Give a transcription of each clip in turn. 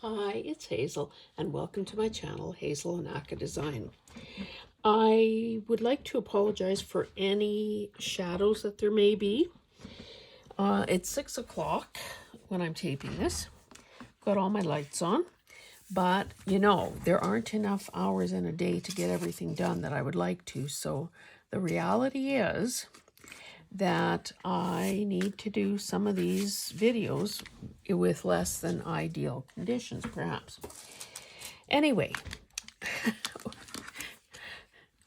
Hi, it's Hazel, and welcome to my channel, Hazel and Aka Design. I would like to apologize for any shadows that there may be. It's 6 o'clock when I'm taping this. Got all my lights on, but there aren't enough hours in a day to get everything done that I would like to. So the reality is that I need to do some of these videos with less than ideal conditions, perhaps. Anyway,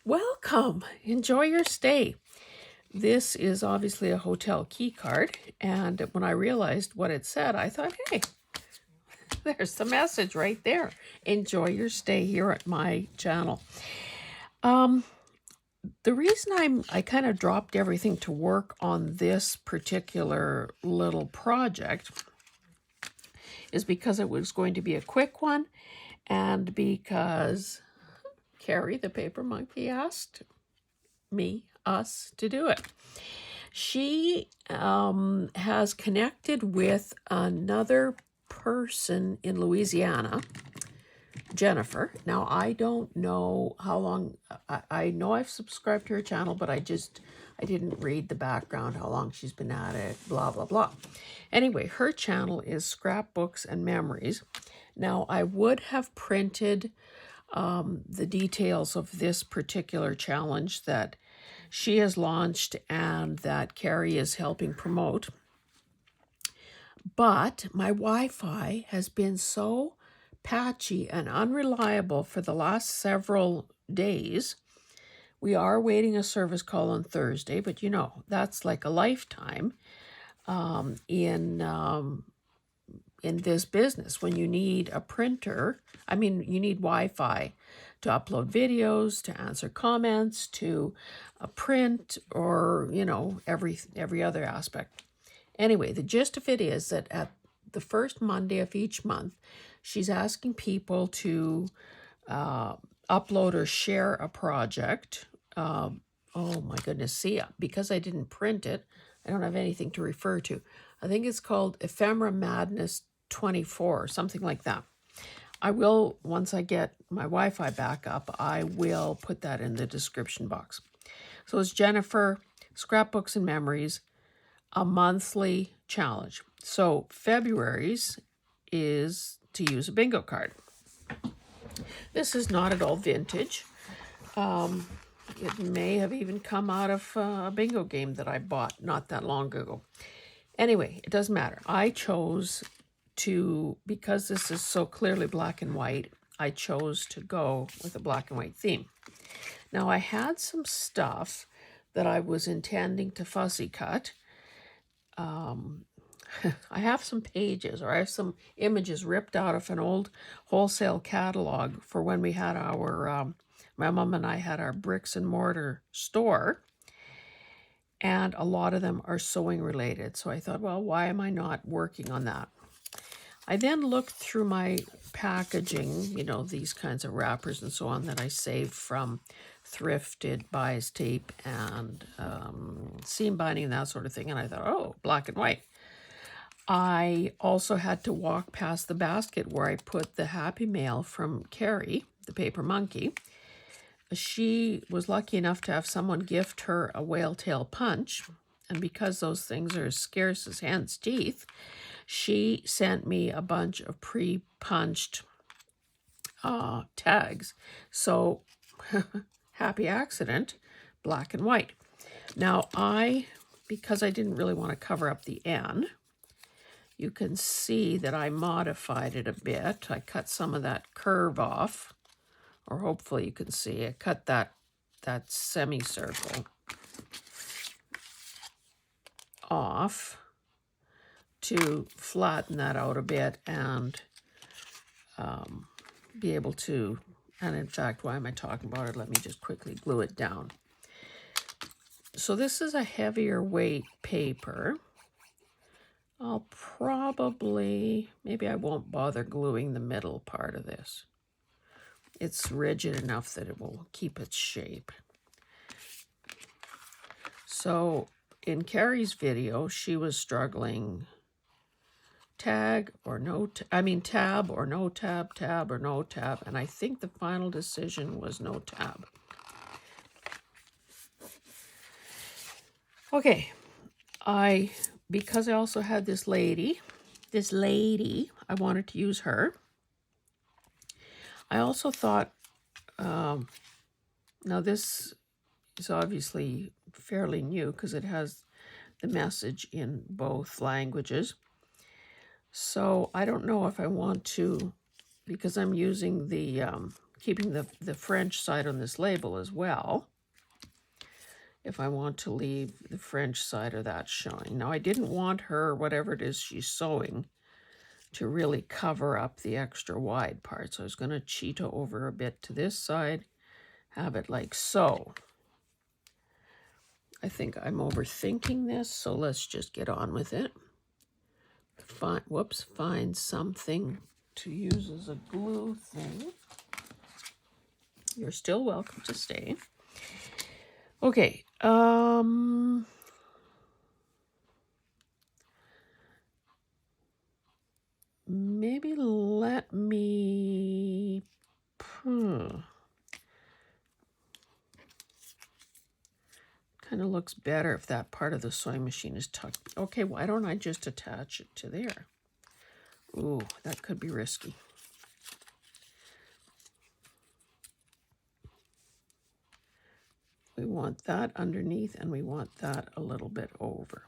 welcome. Enjoy your stay. This is obviously a hotel key card, and when I realized what it said, I thought, hey, there's the message right there. Enjoy your stay here at my channel. The reason I kind of dropped everything to work on this particular little project is because it was going to be a quick one, and because Carrie, the paper monkey, asked us to do it. She has connected with another person in Louisiana, Jennifer. Now, I don't know how long, I know I've subscribed to her channel, but I didn't read the background, how long she's been at it, blah, blah, blah. Anyway, her channel is Scrapbooks and Memories. Now, I would have printed the details of this particular challenge that she has launched and that Carrie is helping promote. But my Wi-Fi has been so patchy and unreliable for the last several days. We are waiting a service call on Thursday, but that's like a lifetime in this business. When you need a printer, you need Wi-Fi to upload videos, to answer comments, to print, or every other aspect. Anyway, the gist of it is that at the first Monday of each month, she's asking people to upload or share a project. Oh my goodness, see, because I didn't print it, I don't have anything to refer to. I think it's called Ephemera Madness 24, something like that. I will, once I get my Wi-Fi back up, I will put that in the description box. So it's Jennifer, Scrapbooks and Memories, a monthly challenge. So February's is to use a bingo card. This is not at all vintage. It may have even come out of a bingo game that I bought not that long ago. Anyway, it doesn't matter. I chose to, because this is so clearly black and white, I chose to go with a black and white theme. Now, I had some stuff that I was intending to fussy cut. I have some pages, or I have some images ripped out of an old wholesale catalog for when we had our, my mom and I had our bricks and mortar store. And a lot of them are sewing related. So I thought, well, why am I not working on that? I then looked through my packaging, these kinds of wrappers and so on that I saved from thrifted bias tape and seam binding and that sort of thing. And I thought, oh, black and white. I also had to walk past the basket where I put the Happy Mail from Carrie, the paper monkey. She was lucky enough to have someone gift her a whale tail punch. And because those things are as scarce as hen's teeth, she sent me a bunch of pre-punched tags. So, happy accident, black and white. Now, because I didn't really want to cover up the N, you can see that I modified it a bit. I cut some of that curve off, or hopefully you can see I cut that semicircle off to flatten that out a bit and be able to, and in fact, why am I talking about it? Let me just quickly glue it down. So this is a heavier weight paper. I'll probably, maybe I won't bother gluing the middle part of this. It's rigid enough that it will keep its shape. So in Carrie's video, she was struggling tag or no, I mean tab or no tab, tab or no tab. And I think the final decision was no tab. Okay, because I also had this lady, I wanted to use her. I also thought, now this is obviously fairly new because it has the message in both languages. So I don't know if I want to, because I'm using the, keeping the French side on this label as well, if I want to leave the French side of that showing. Now I didn't want her, whatever it is she's sewing, to really cover up the extra wide part. So I was going to cheetah over a bit to this side, have it like so. I think I'm overthinking this, so let's just get on with it. Find something to use as a glue thing. You're still welcome to stay. Okay, maybe let me, kind of looks better if that part of the sewing machine is tucked. Okay, why don't I just attach it to there? Ooh, that could be risky. We want that underneath and we want that a little bit over.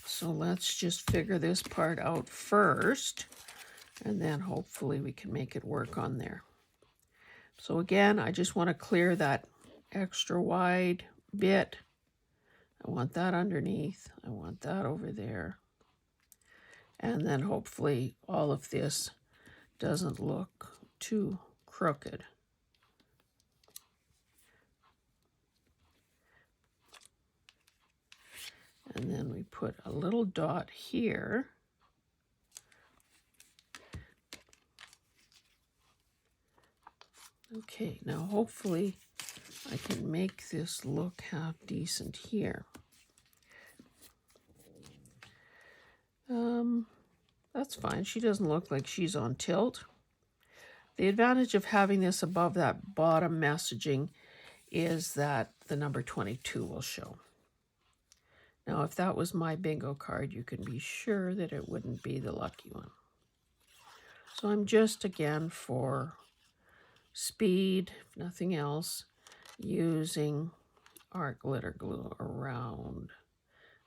So let's just figure this part out first, and then hopefully we can make it work on there. So again, I just want to clear that extra wide bit. I want that underneath. I want that over there. And then hopefully all of this doesn't look too crooked. And then we put a little dot here. Okay, now hopefully I can make this look half decent here. That's fine. She doesn't look like she's on tilt. The advantage of having this above that bottom messaging is that the number 22 will show. Now, if that was my bingo card, you can be sure that it wouldn't be the lucky one. So I'm just, again, for speed, if nothing else, using art glitter glue around.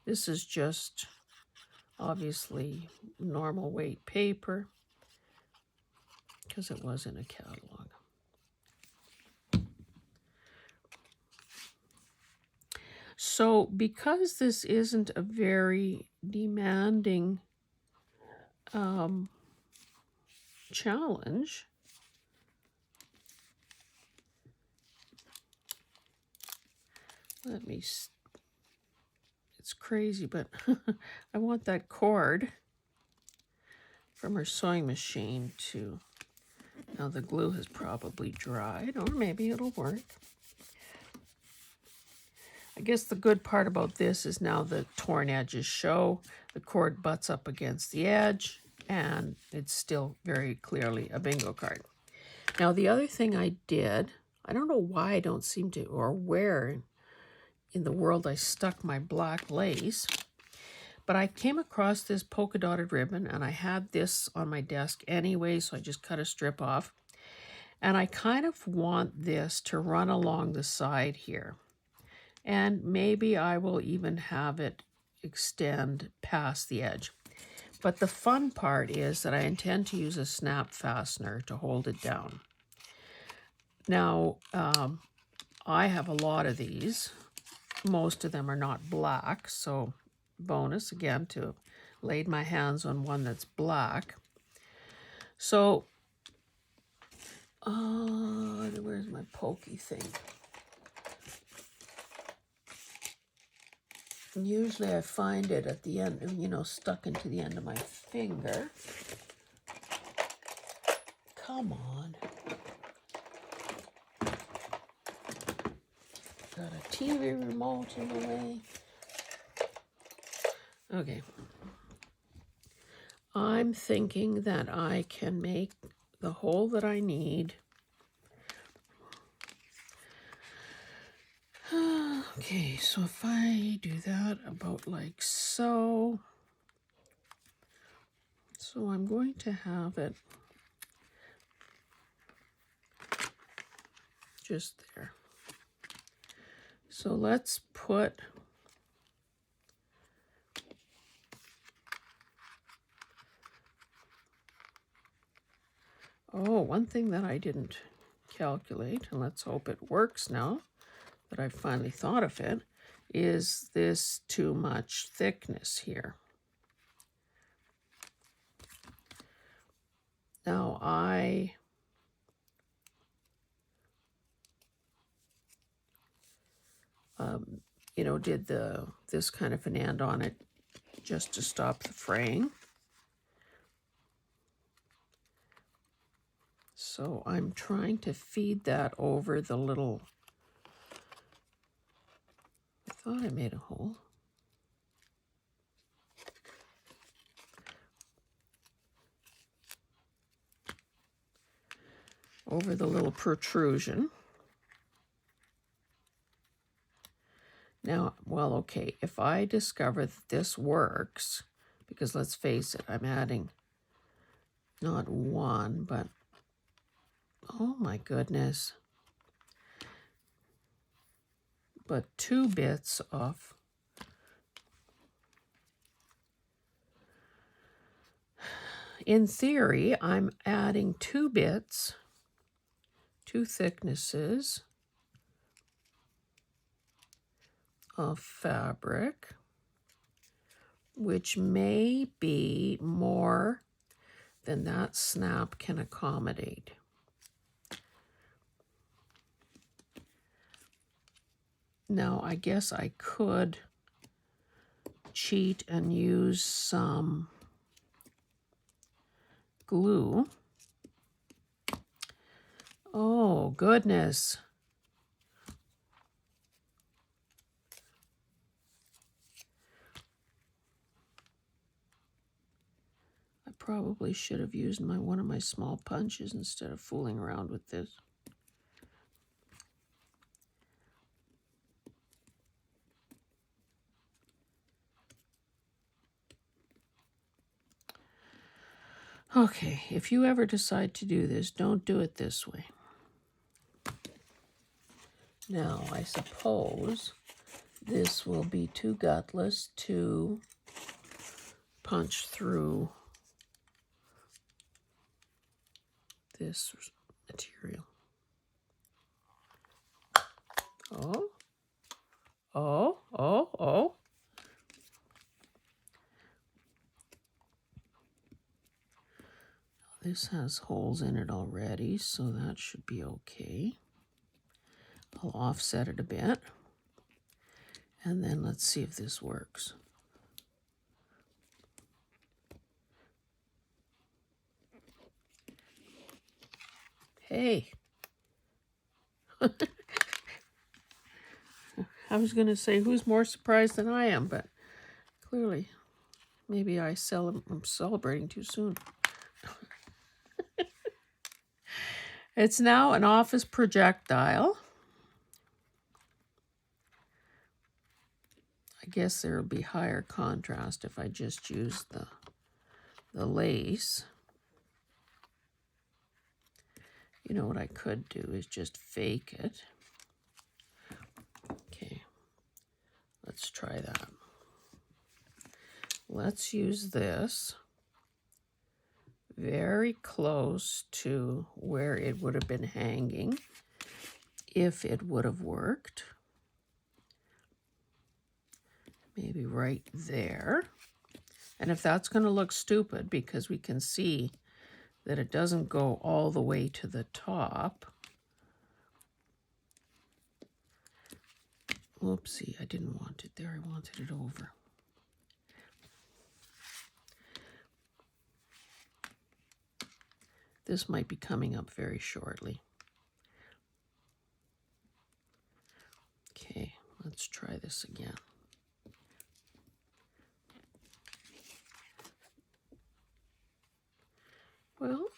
This is just obviously normal weight paper because it was in a catalog. So because this isn't a very demanding challenge, it's crazy, but I want that cord from her sewing machine to, now the glue has probably dried, or maybe it'll work. I guess the good part about this is now the torn edges show, the cord butts up against the edge, and it's still very clearly a bingo card. Now the other thing I did, I don't know why I don't seem to, or where in the world I stuck my black lace, but I came across this polka dotted ribbon and I had this on my desk anyway, so I just cut a strip off. And I kind of want this to run along the side here. And maybe I will even have it extend past the edge. But the fun part is that I intend to use a snap fastener to hold it down. Now, I have a lot of these. Most of them are not black, so bonus again to laid my hands on one that's black. So, where's my pokey thing? Usually I find it at the end, you know, stuck into the end of my finger. Come on. Got a TV remote in the way. Okay. I'm thinking that I can make the hole that I need. Okay, so if I do that about like so, so I'm going to have it just there. So let's put one thing that I didn't calculate, and let's hope it works now that I've finally thought of it, is this too much thickness here. Now I did this kind of an end on it just to stop the fraying. So I'm trying to feed that over the little, I thought I made a hole. Over the little protrusion. Now, well, okay, if I discover that this works, because let's face it, I'm adding not one, but, oh my goodness, but 2 bits of in theory, I'm adding 2 bits, 2 thicknesses of fabric, which may be more than that snap can accommodate. Now, I guess I could cheat and use some glue. Oh, goodness. I probably should have used one of my small punches instead of fooling around with this. Okay, if you ever decide to do this, don't do it this way. Now, I suppose this will be too gutless to punch through this material. Oh, oh, oh, oh. This has holes in it already, so that should be okay. I'll offset it a bit. And then let's see if this works. Hey. I was going to say, who's more surprised than I am, but clearly, maybe I'm celebrating too soon. It's now an office projectile. I guess there will be higher contrast if I just use the lace. You know what I could do is just fake it. Okay, let's try that. Let's use this very close to where it would have been hanging if it would have worked. Maybe right there. And if that's going to look stupid because we can see that it doesn't go all the way to the top. Whoopsie, I didn't want it there. I wanted it over. This might be coming up very shortly. Okay, let's try this again.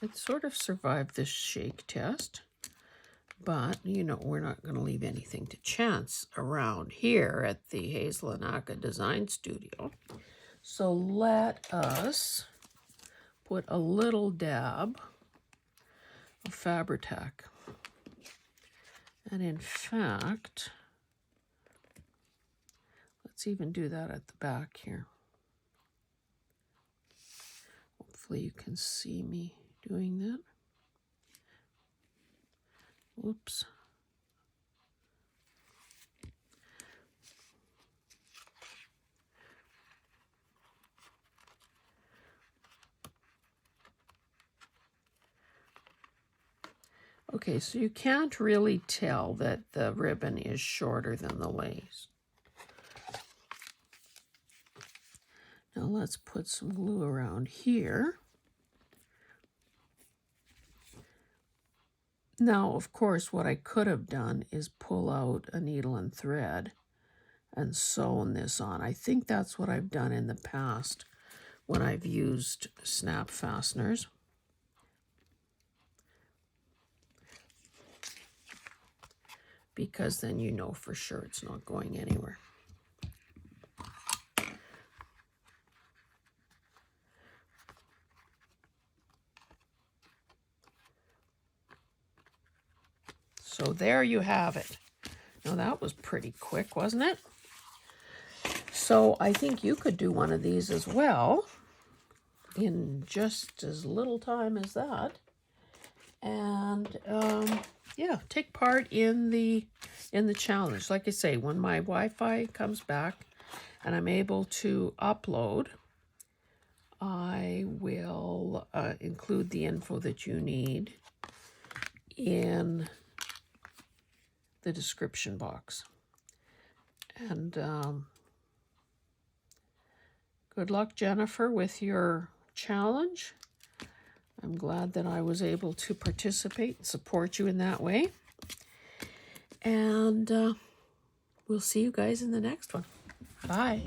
it sort of survived this shake test. But, you know, we're not going to leave anything to chance around here at the Hazel and Aka Design Studio. So let us put a little dab of Fabri-Tac. And in fact, let's even do that at the back here. Hopefully you can see me doing that. Oops. Okay, so you can't really tell that the ribbon is shorter than the lace. Now let's put some glue around here. Now, of course, what I could have done is pull out a needle and thread and sewn this on. I think that's what I've done in the past when I've used snap fasteners. Because then you know for sure it's not going anywhere. So there you have it. Now that was pretty quick, wasn't it? So I think you could do one of these as well in just as little time as that. And yeah, take part in the challenge. Like I say, when my Wi-Fi comes back and I'm able to upload, I will include the info that you need in the description box. And good luck, Jennifer, with your challenge. I'm glad that I was able to participate and support you in that way. And we'll see you guys in the next one. Bye.